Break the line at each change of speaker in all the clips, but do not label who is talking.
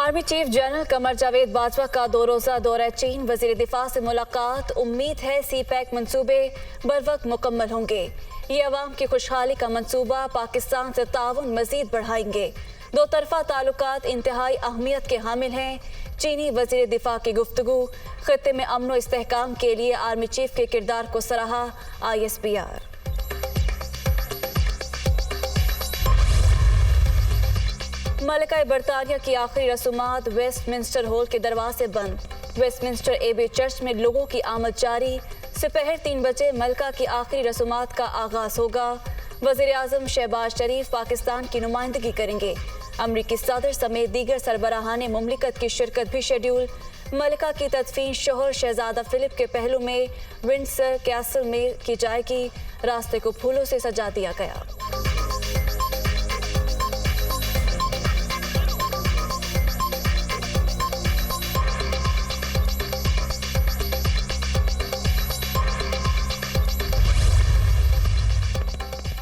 Army chief general Qamar Javed Bajwa का 2 रोज़ा दौरा चीन, वज़ीर दिफा से मुलाकात। उम्मीद है सी पैक मंसूबे बर वक्त मुकम्मल होंगे। ये अवाम की खुशहाली का मंसूबा पाकिस्तान से ताउन मजीद बढ़ाएंगे। दो तरफा ताल्लुकात इंतहाई अहमियत के हामिल हैं। चीनी वज़ीर दिफा की गुफ्तगू, खित्ते में अमन व इस्तेहकाम के लिए आर्मी चीफ के किरदार को सराहा ISPR। मलिका बरतानिया की आखिरी रसूमात, वेस्टमिंस्टर हॉल के दरवाजे बंद। वेस्टमिंस्टर एबे चर्च में लोगों की आमद जारी। दोपहर 3 बजे मलिका की आखिरी रसूमात का आगाज होगा। वज़ीर आज़म शहबाज शरीफ पाकिस्तान की नुमाइंदगी करेंगे। अमरीकी सदर समेत दीगर सरबराहान मुमलिकत की शिरकत भी शेड्यूल। मलिका की तदफीन शोहर शहजादा फिलिप के पहलू में विंडसर कैसल में की जाएगी। रास्ते को फूलों से सजा दिया गया।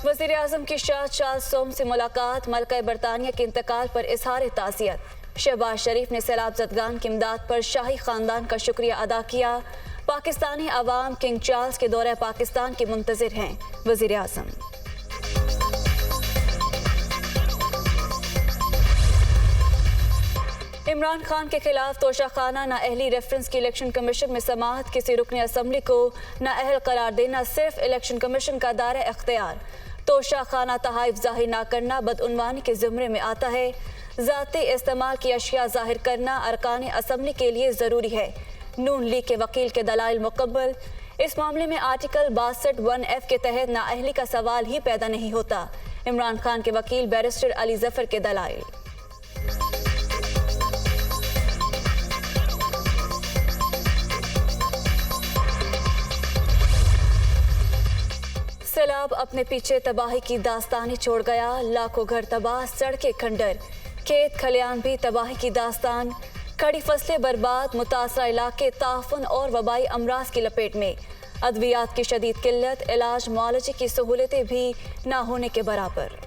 वज़ीर आज़म की शाह चार्ल्स सोम से मुलाकात, मलिका बरतानिया के इंतकाल पर इजहार ताज़ियत। शहबाज शरीफ ने सैलाब ज़दगान की इमदाद पर शाही ख़ानदान का शुक्रिया अदा किया। पाकिस्तानी अवाम किंग चार्ल्स के दौरे पाकिस्तान के मुंतज़िर हैं। वज़ीर आज़म इमरान खान के खिलाफ तोशाखाना नाअहली रेफरेंस की इलेक्शन कमीशन में समाअत। किसी रुकन असम्बली को नाअहल करार देना सिर्फ इलेक्शन कमीशन का दायरा इख्तियार। तोशाखाना तहाइफ जाहिर न करना बदउनवानी के ज़ुमरे में आता है। ज़ाती इस्तेमाल की अशिया जाहिर करना अरकान असम्बली के लिए ज़रूरी है। नून लीग के वकील के दलाइल मुकम्मल। इस मामले में आर्टिकल 62(1)(f) के तहत नाअहली का सवाल ही पैदा नहीं होता। इमरान खान के वकील बैरिस्टर अली जफर के दलाइल। सैलाब अपने पीछे तबाही की दास्तानी छोड़ गया। लाखों घर तबाह, सड़कें खंडर, खेत खलियान भी तबाही की दास्तान। खड़ी फसलें बर्बाद, मुतासरा इलाके ताफुन और वबाई अमराज की लपेट में। अद्वियात की शदीद किल्लत, इलाज मुआलजे की सहूलतें भी ना होने के बराबर।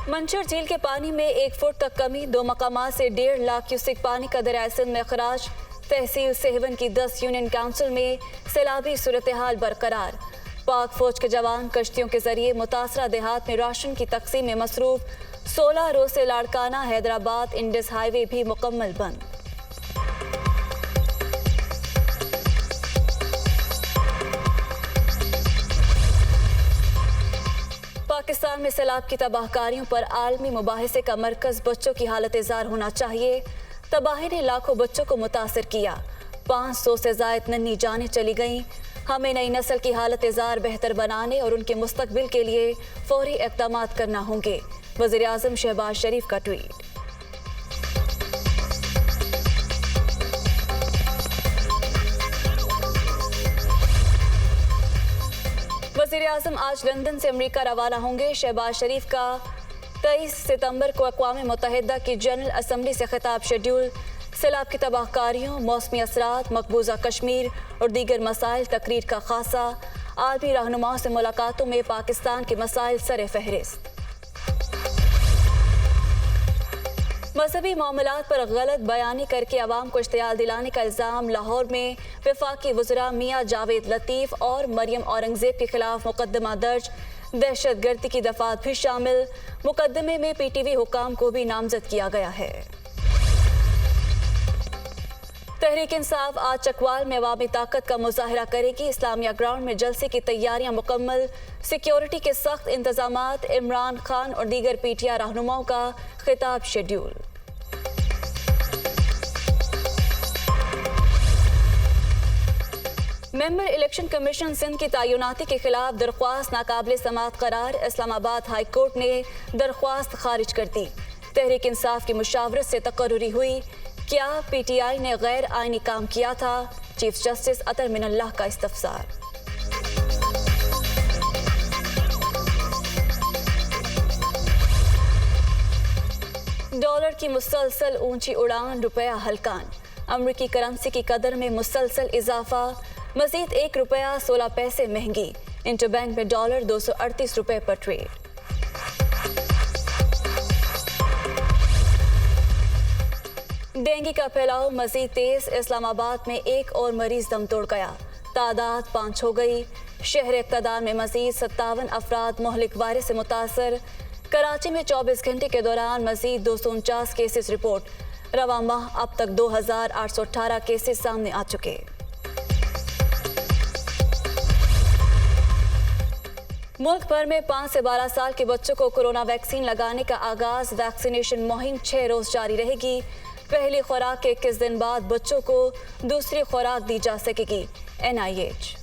मंचर झील के पानी में 1 फुट तक कमी। 2 मकामात से 1.5 लाख क्यूसेक पानी का दरियाए सिंध में अखराज। तहसील सेहवन की 10 यूनियन काउंसिल में सैलाबी सूरत हाल बरकरार। पाक फौज के जवान कश्तियों के जरिए मुतासरा देहात में राशन की तकसीम में मसरूफ। 16 रोज से लाड़काना हैदराबाद इंडस हाईवे भी मुकम्मल बंद। पाकिस्तान में सैलाब की तबाहकारियों पर आलमी मुबाहिसे का मरकज बच्चों की हालत जार होना चाहिए। तबाही ने लाखों बच्चों को मुतासर किया। 500 से ज़ायद नन्ही जानें चली गईं। हमें नई नस्ल की हालत जार बेहतर बनाने और उनके मुस्तकबिल के लिए फौरी इक़दाम करना होंगे। वज़ीर आज़म शहबाज शरीफ का ट्वीट। वज़ीर आज़म आज लंदन से अमेरिका रवाना होंगे। शहबाज शरीफ का 23 सितंबर को अक़वाम मुत्तहिदा की जनरल असम्बली से खिताब शेड्यूल। सैलाब की तबाहकारियों, मौसमी असरात, मकबूजा कश्मीर और दीगर मसाइल तकरीर का खासा। आलमी रहनुमाओं से मुलाकातों में पाकिस्तान के मसाइल सर फहरिस्त। मजहबी मामलात पर गलत बयानी करके अवाम को इश्तियाल दिलाने का इल्ज़ाम। लाहौर में वफाकी वज़रा मियाँ जावेद लतीफ़ और मरियम औरंगज़ेब के खिलाफ मुकदमा दर्ज। दहशतगर्दी की दफात भी शामिल। मुकदमे में PTV हुकाम को भी नामजद किया गया है। तहरीक इंसाफ आज चकवाल में अवामी ताकत का मुजाहरा करेगी। इस्लामिया ग्राउंड में जलसे की तैयारियां मुकम्मल। सिक्योरिटी के सख्त इंतजामात। इमरान खान और दीगर PTI रहनुमाओं का खिताब schedule. Member election commission Sindh की तयनाती के खिलाफ दरख्वास्त नाकाबिल समाअत करार। इस्लामाबाद हाई कोर्ट ने दरख्वास्त खारिज कर दी। तहरीक इंसाफ की मुशावरत से तकर्रुरी हुई। क्या PTI ने गैर आइनी काम किया था? चीफ जस्टिस अतर मिनल्लाह का इस्तफसार। डॉलर की मुसलसल ऊंची उड़ान, रुपया हल्कान। अमरीकी करेंसी की कदर में मुसलसल इजाफा। मजीद 1 रुपया 16 पैसे महंगी। इंटरबैंक में डॉलर 238 रुपए पर ट्रेड। डेंगू का फैलाव मजीद तेज, इस्लामाबाद में एक और मरीज दम तोड़ गया, तादाद 5 हो गई। शहर इक़्तिदार में मजीद 57 अफराद मोहलिक वायरस से मुतासर। कराची में 24 घंटे के दौरान मजीद 249 केसेस रिपोर्ट। रवा माह अब तक 2818 केसेस सामने आ चुके। मुल्क भर में 5 से 12 साल के बच्चों को कोरोना वैक्सीन लगाने का आगाज। वैक्सीनेशन मुहिम 6 रोज जारी रहेगी। पहली खुराक के 21 दिन बाद बच्चों को दूसरी खुराक दी जा सकेगी। NIH